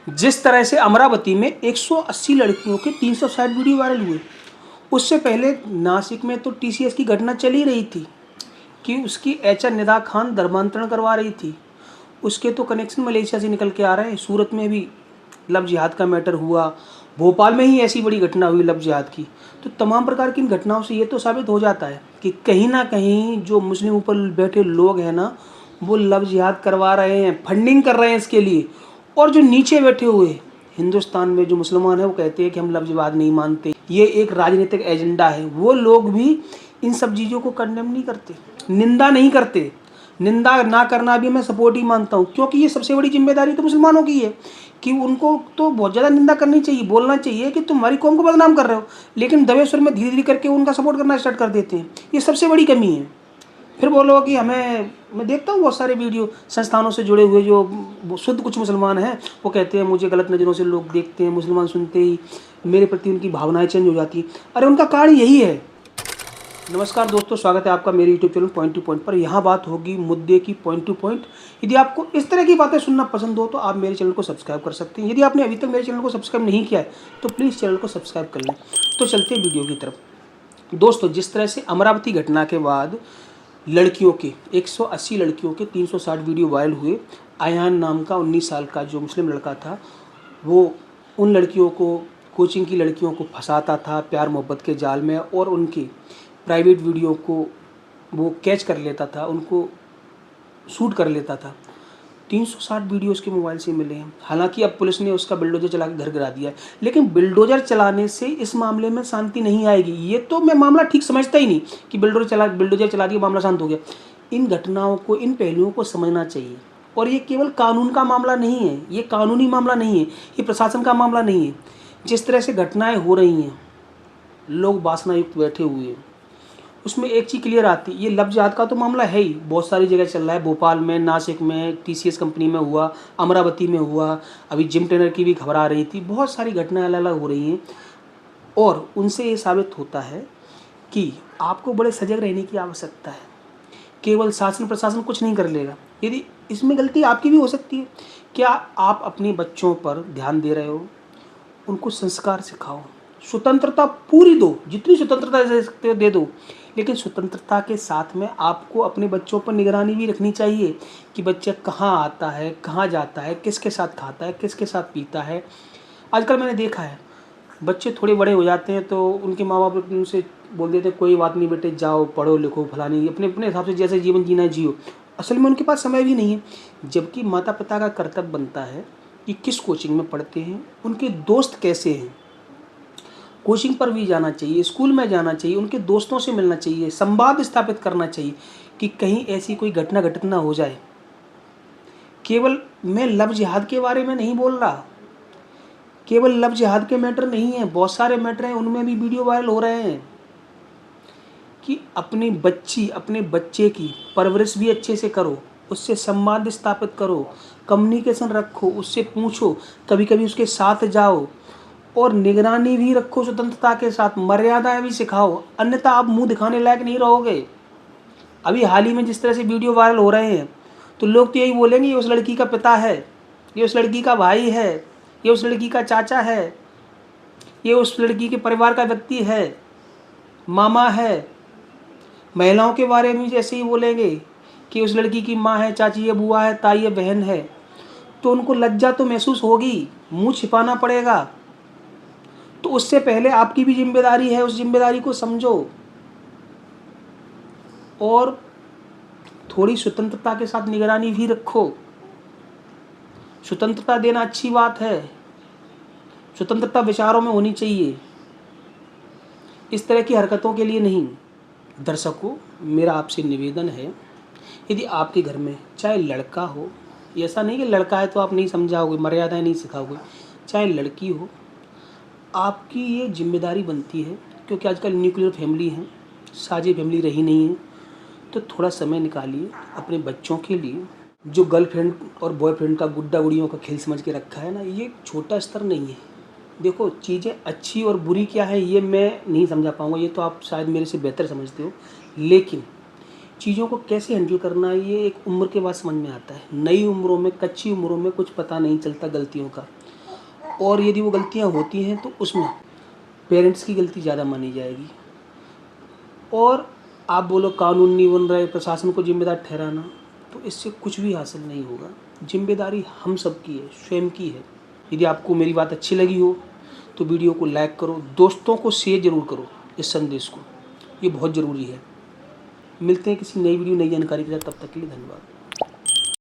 जिस तरह से अमरावती में 180 लड़कियों के 360 वीडियो वायरल हुए, उससे पहले नासिक में तो टीसीएस की घटना चली रही थी कि उसकी एचआर निदा खान धर्मांतरण करवा रही थी। उसके तो कनेक्शन मलेशिया से निकल के आ रहे हैं। सूरत में भी लव जिहाद का मैटर हुआ, भोपाल में ही ऐसी बड़ी घटना हुई लव जिहाद की। तो तमाम प्रकार की इन घटनाओं से ये तो साबित हो जाता है कि कहीं ना कहीं जो मुस्लिम ऊपर बैठे लोग हैं ना, वो लव जिहाद करवा रहे हैं, फंडिंग कर रहे हैं इसके लिए। और जो नीचे बैठे हुए हिंदुस्तान में जो मुसलमान हैं वो कहते हैं कि हम लव जिहाद नहीं मानते, ये एक राजनीतिक एजेंडा है। वो लोग भी इन सब चीज़ों को कंडेम नहीं करते, निंदा नहीं करते। निंदा ना करना भी मैं सपोर्ट ही मानता हूँ, क्योंकि ये सबसे बड़ी जिम्मेदारी तो मुसलमानों की है कि उनको तो बहुत ज़्यादा निंदा करनी चाहिए, बोलना चाहिए कि तुम्हारी कौम को बदनाम कर रहे हो, लेकिन दबे स्वर में धीरे धीरे करके उनका सपोर्ट करना स्टार्ट कर देते हैं। ये सबसे बड़ी कमी है। फिर बोलो कि मैं देखता हूँ बहुत सारे वीडियो संस्थानों से जुड़े हुए जो शुद्ध कुछ मुसलमान हैं, वो कहते हैं मुझे गलत नज़रों से लोग देखते हैं, मुसलमान सुनते ही मेरे प्रति उनकी भावनाएं चेंज हो जाती हैं। अरे उनका कारण यही है। नमस्कार दोस्तों, स्वागत है आपका मेरे YouTube channel point two point पर। यहाँ बात होगी मुद्दे की पॉइंट टू पॉइंट। यदि आपको इस तरह की बातें सुनना पसंद हो तो आप मेरे चैनल को सब्सक्राइब कर सकते हैं। यदि आपने अभी तक मेरे चैनल को सब्सक्राइब नहीं किया है तो प्लीज़ चैनल को सब्सक्राइब कर लें। तो चलते हैं वीडियो की तरफ। दोस्तों, जिस तरह से अमरावती घटना के बाद लड़कियों के 180 लड़कियों के 360 वीडियो वायरल हुए, आयान नाम का 19 साल का जो मुस्लिम लड़का था, वो उन लड़कियों को, कोचिंग की लड़कियों को फंसाता था प्यार मोहब्बत के जाल में, और उनके प्राइवेट वीडियो को वो कैच कर लेता था, उनको शूट कर लेता था। 360 वीडियो उसके मोबाइल से मिले हैं। हालांकि अब पुलिस ने उसका बिल्डोजर चला के घर गिरा दिया है, लेकिन बिल्डोजर चलाने से इस मामले में शांति नहीं आएगी। ये तो मैं मामला ठीक समझता ही नहीं कि बिल्डोजर चला दिया, मामला शांत हो गया। इन घटनाओं को, इन पहलुओं को समझना चाहिए। और ये केवल कानून का मामला नहीं है, ये कानूनी मामला नहीं है, ये प्रशासन का मामला नहीं है। जिस तरह से घटनाएं हो रही हैं, लोग वासनायुक्त बैठे हुए हैं, उसमें एक चीज़ क्लियर आती है। ये लव जिहाद का तो मामला है ही, बहुत सारी जगह चल रहा है। भोपाल में, नासिक में, टीसीएस कंपनी में हुआ, अमरावती में हुआ, अभी जिम ट्रेनर की भी खबर आ रही थी। बहुत सारी घटनाएं अलग अलग हो रही हैं, और उनसे ये साबित होता है कि आपको बड़े सजग रहने की आवश्यकता है। केवल शासन प्रशासन कुछ नहीं कर लेगा, यदि इसमें गलती आपकी भी हो सकती है। क्या आप अपने बच्चों पर ध्यान दे रहे हो? उनको संस्कार सिखाओ, स्वतंत्रता पूरी दो, जितनी स्वतंत्रता दे सकते हो दे दो। लेकिन स्वतंत्रता के साथ में आपको अपने बच्चों पर निगरानी भी रखनी चाहिए कि बच्चा कहाँ आता है, कहाँ जाता है, किसके साथ खाता है, किसके साथ पीता है। आजकल मैंने देखा है, बच्चे थोड़े बड़े हो जाते हैं तो उनके माँ बाप उनसे बोल देते कोई बात नहीं बेटे, जाओ पढ़ो लिखो फलानी, अपने अपने हिसाब से जैसे जीवन जीना है जियो। असल में उनके पास समय भी नहीं है। जबकि माता पिता का कर्तव्य बनता है कि किस कोचिंग में पढ़ते हैं, उनके दोस्त कैसे हैं, कोचिंग पर भी जाना चाहिए, स्कूल में जाना चाहिए, उनके दोस्तों से मिलना चाहिए, संवाद स्थापित करना चाहिए कि कहीं ऐसी कोई घटना घटित ना हो जाए। केवल मैं लव जिहाद के बारे में नहीं बोल रहा, केवल लव जिहाद के मैटर नहीं है, बहुत सारे मैटर हैं, उनमें भी वीडियो वायरल हो रहे हैं कि अपनी बच्ची, अपने बच्चे की परवरिश भी अच्छे से करो, उससे संवाद स्थापित करो, कम्युनिकेशन रखो, उससे पूछो, कभी कभी उसके साथ जाओ, और निगरानी भी रखो स्वतंत्रता के साथ, मर्यादाएं भी सिखाओ, अन्यथा आप मुंह दिखाने लायक नहीं रहोगे। अभी हाल ही में जिस तरह से वीडियो वायरल हो रहे हैं, तो लोग तो यही बोलेंगे ये उस लड़की का पिता है, ये उस लड़की का भाई है, ये उस लड़की का चाचा है, ये उस लड़की के परिवार का व्यक्ति है, मामा है। महिलाओं के बारे में जैसे ही बोलेंगे कि उस लड़की की माँ है, चाची है, बुआ है, ताई है, बहन है, तो उनको लज्जा तो महसूस होगी, मुंह छिपाना पड़ेगा। तो उससे पहले आपकी भी जिम्मेदारी है, उस जिम्मेदारी को समझो और थोड़ी स्वतंत्रता के साथ निगरानी भी रखो। स्वतंत्रता देना अच्छी बात है, स्वतंत्रता विचारों में होनी चाहिए, इस तरह की हरकतों के लिए नहीं। दर्शकों, मेरा आपसे निवेदन है, यदि आपके घर में चाहे लड़का हो, ऐसा नहीं कि लड़का है तो आप नहीं समझाओगे, मर्यादाएं नहीं सिखाओगे, चाहे लड़की हो, आपकी ये जिम्मेदारी बनती है। क्योंकि आजकल न्यूक्लियर फैमिली है, साझी फैमिली रही नहीं है। तो थोड़ा समय निकालिए अपने बच्चों के लिए। जो गर्लफ्रेंड और बॉयफ्रेंड का गुड्डा गुड़ियों का खेल समझ के रखा है ना, ये छोटा स्तर नहीं है। देखो, चीज़ें अच्छी और बुरी क्या है ये मैं नहीं समझा पाऊँगा, ये तो आप शायद मेरे से बेहतर समझते हो। लेकिन चीज़ों को कैसे हैंडल करना है ये एक उम्र के बाद समझ में आता है। नई उम्रों में, कच्ची उम्रों में कुछ पता नहीं चलता गलतियों का। और यदि वो गलतियाँ होती हैं तो उसमें पेरेंट्स की गलती ज़्यादा मानी जाएगी। और आप बोलो कानून नहीं बन रहे, प्रशासन को जिम्मेदार ठहराना, तो इससे कुछ भी हासिल नहीं होगा। जिम्मेदारी हम सब की है, स्वयं की है। यदि आपको मेरी बात अच्छी लगी हो तो वीडियो को लाइक करो, दोस्तों को शेयर ज़रूर करो इस संदेश को, ये बहुत ज़रूरी है। मिलते हैं किसी नई वीडियो नई जानकारी के साथ, तब तक के लिए धन्यवाद।